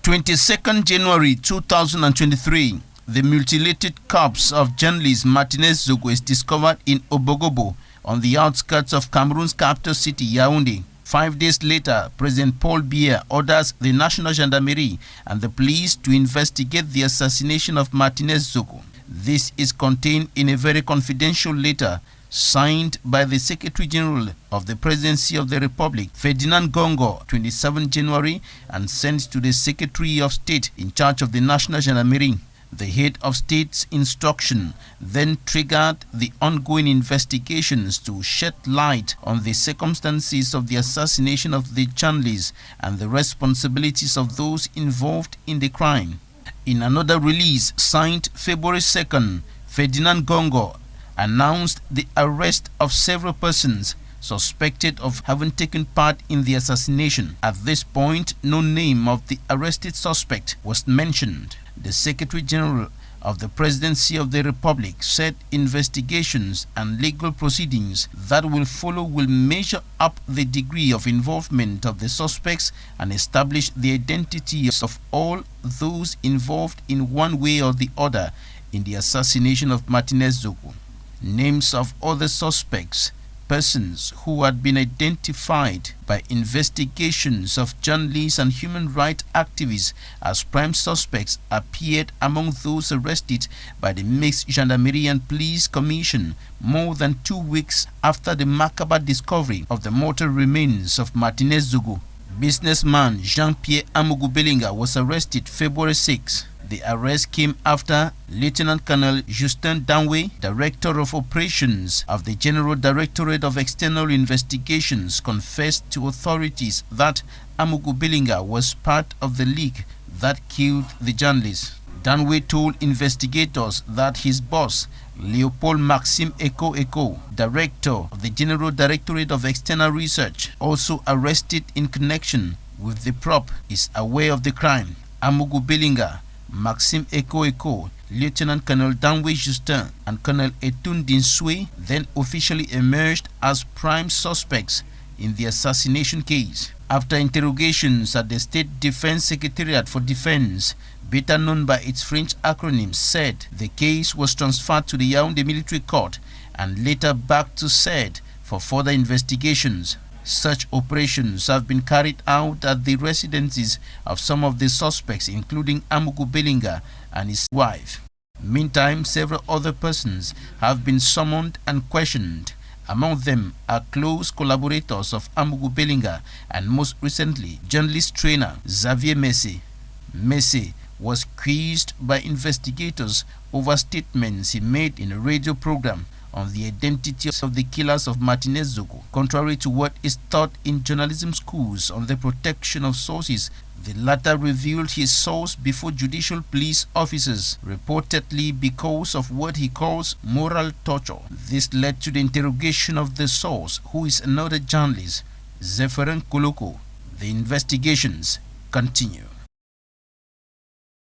22nd January 2023, the mutilated corpse of journalist Martinez is discovered in Ebogo on the outskirts of Cameroon's capital city, Yaoundé. 5 days later, President Paul Biya orders the National Gendarmerie and the police to investigate the assassination of Martinez. This is contained in a very confidential letter signed by the Secretary General of the Presidency of the Republic, Ferdinand Gongo, 27 January, and sent to the Secretary of State in charge of the National Gendarmerie. The head of state's instruction then triggered the ongoing investigations to shed light on the circumstances of the assassination of the journalist and the responsibilities of those involved in the crime. In another release signed February 2nd, Ferdinand Gongo announced the arrest of several persons suspected of having taken part in the assassination. At this point, no name of the arrested suspect was mentioned. The Secretary General of the Presidency of the Republic said investigations and legal proceedings that will follow will measure up the degree of involvement of the suspects and establish the identities of all those involved in one way or the other in the assassination of Martinez. Names of other suspects, persons who had been identified by investigations of journalists and human rights activists as prime suspects, appeared among those arrested by the Mixed Gendarmerie and Police Commission more than 2 weeks after the macabre discovery of the mortal remains of Martinez. Businessman Jean-Pierre Ebogo was arrested February 6. The arrest came after Lieutenant Colonel Justin Danwe, Director of Operations of the General Directorate of External Investigations, confessed to authorities that Ebogo was part of the league that killed the journalist. Danwe told investigators that his boss, Leopold Maxime Eko, Director of the General Directorate of External Research, also arrested in connection with the prop, is aware of the crime. Ebogo, Maxime Eko, Lieutenant Colonel Danwe Justin, and Colonel Etun Dinswe then officially emerged as prime suspects in the assassination case. After interrogations at the State Defense Secretariat for Defense, better known by its French acronym, said the case was transferred to the Yaoundé Military Court and later back to SED for further investigations. Such operations have been carried out at the residences of some of the suspects, including Ebogo and his wife. Meantime, several other persons have been summoned and questioned. Among them are close collaborators of Ebogo and most recently journalist trainer Xavier Messe. Messe was quizzed by investigators over statements he made in a radio program on the identity of the killers of Martinez. Contrary to what is taught in journalism schools on the protection of sources, the latter revealed his source before judicial police officers, reportedly because of what he calls moral torture. This led to the interrogation of the source, who is another journalist, Zephyrin Koloko. The investigations continue.